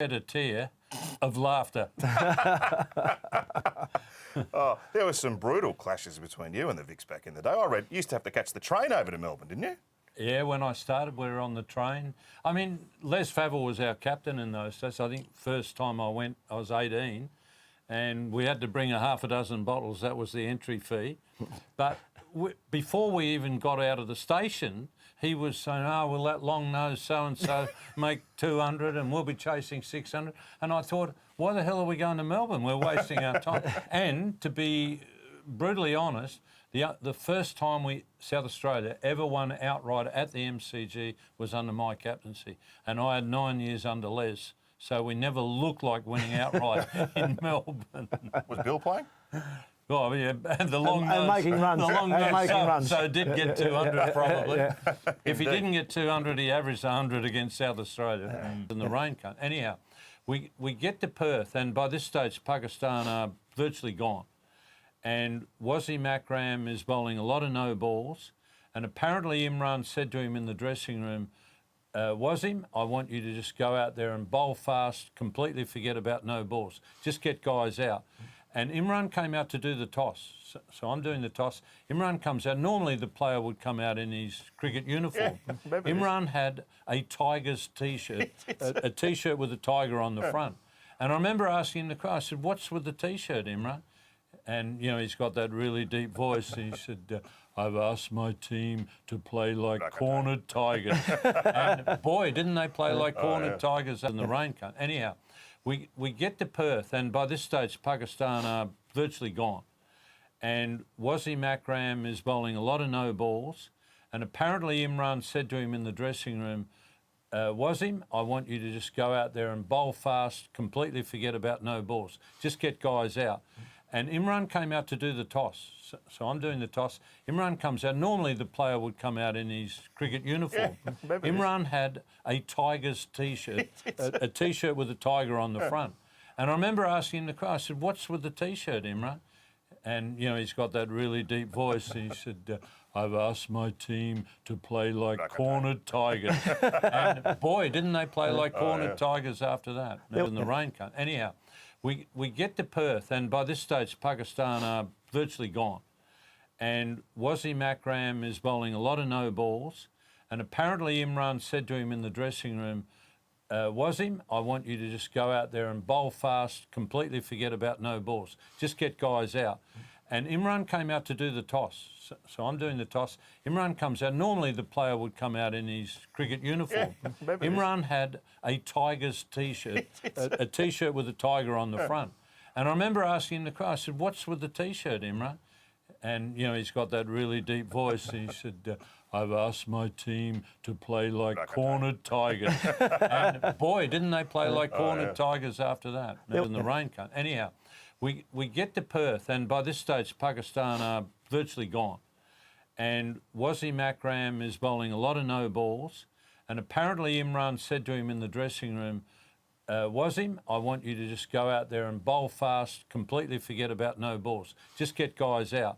shed a tear of laughter. Oh, there were some brutal clashes between you and the Vicks back in the day. I read you used to have to catch the train over to Melbourne, didn't you? Yeah, when I started, we were on the train. I mean, Les Favell was our captain in those days. I think first time I went, I was 18, and we had to bring a half a dozen bottles. That was the entry fee. But before we even got out of the station, he was saying, "Oh, will that long-nosed so-and-so make 200 and we'll be chasing 600? And I thought, why the hell are we going to Melbourne? We're wasting our time. And to be brutally honest, the first time South Australia ever won outright at the MCG was under my captaincy. And I had 9 years under Les. So we never looked like winning outright in Melbourne. Was Bill playing? Oh, yeah, and the long nose, making runs. The long nose, making runs. So did get 200 probably. Yeah. If he didn't get 200, he averaged 100 against South Australia in the rain cut. Anyhow, we get to Perth, and by this stage, Pakistan are virtually gone. And Wasim Akram is bowling a lot of no balls, and apparently Imran said to him in the dressing room, Wasim, I want you to just go out there and bowl fast, completely forget about no balls. Just get guys out. And Imran came out to do the toss. So I'm doing the toss. Imran comes out. Normally the player would come out in his cricket uniform. Yeah, Imran had a Tigers T-shirt, a T-shirt with a tiger on the front. And I remember asking the guy, I said, "What's with the T-shirt, Imran?" And, you know, he's got that really deep voice. And he said, "I've asked my team to play like cornered tigers." And boy, didn't they play like cornered tigers in the rain cut. Anyhow, we get to Perth, and by this stage, Pakistan are virtually gone. And Wasim Akram is bowling a lot of no balls. And apparently Imran said to him in the dressing room, Wasim, I want you to just go out there and bowl fast, completely forget about no balls. Just get guys out. And Imran came out to do the toss. So I'm doing the toss. Imran comes out. Normally the player would come out in his cricket uniform. Yeah, Imran had a Tigers T-shirt, a T-shirt with a tiger on the front. And I remember asking the guy, I said, "What's with the T-shirt, Imran?" And, you know, he's got that really deep voice. And he said, "I've asked my team to play like cornered tigers." And boy, didn't they play like cornered tigers after that in the rain cut. Anyhow, we get to Perth, and by this stage, Pakistan are virtually gone. And Wasim Akram is bowling a lot of no balls. And apparently Imran said to him in the dressing room, Wasim, I want you to just go out there and bowl fast, completely forget about no balls. Just get guys out. And Imran came out to do the toss. So I'm doing the toss. Imran comes out. Normally the player would come out in his cricket uniform. Yeah, Imran had a Tigers T-shirt, a T-shirt with a tiger on the front. And I remember asking the guy, I said, "What's with the T-shirt, Imran?" And, you know, he's got that really deep voice. And he said, "I've asked my team to play like cornered tigers." And boy, didn't they play like cornered tigers after that in the rain cut. Anyhow, we get to Perth, and by this stage, Pakistan are virtually gone. And Wasim Akram is bowling a lot of no balls. And apparently Imran said to him in the dressing room, Wasim, I want you to just go out there and bowl fast, completely forget about no balls. Just get guys out.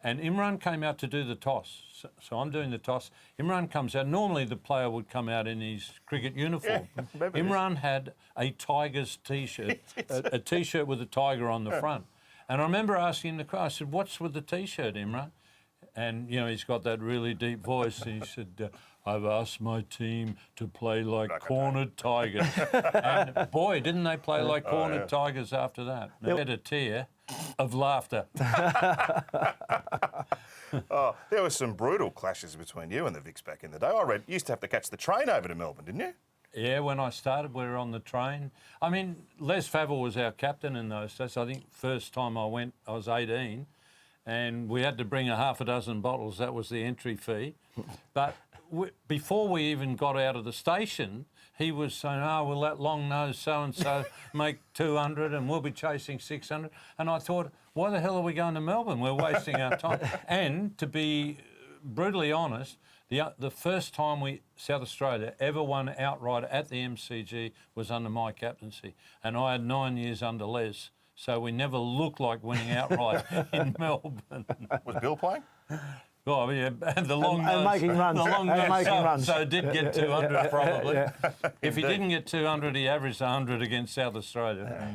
And Imran came out to do the toss. So I'm doing the toss. Imran comes out. Normally the player would come out in his cricket uniform. Yeah, Imran had a Tigers T-shirt, a T-shirt with a tiger on the front. And I remember asking the guy, I said, "What's with the T-shirt, Imran?" And, you know, he's got that really deep voice. And he said, "I've asked my team to play like cornered tigers." And boy, didn't they play like cornered tigers after that. They had a tear of laughter. Oh, there were some brutal clashes between you and the Vicks back in the day. I read you used to have to catch the train over to Melbourne, didn't you? Yeah, when I started, we were on the train. I mean, Les Favell was our captain in those days. I think first time I went, I was 18. And we had to bring a half a dozen bottles. That was the entry fee. But before we even got out of the station, he was saying, "Oh, will that long-nosed so-and-so make 200 and we'll be chasing 600? And I thought, why the hell are we going to Melbourne? We're wasting our time. And to be brutally honest, the first time South Australia ever won outright at the MCG was under my captaincy. And I had 9 years under Les. So we never looked like winning outright in Melbourne. Was Bill playing? Oh, yeah, and the long and nose. making runs. The long And nose. making runs. So did get 200 probably. yeah. If he didn't get 200, he averaged 100 against South Australia.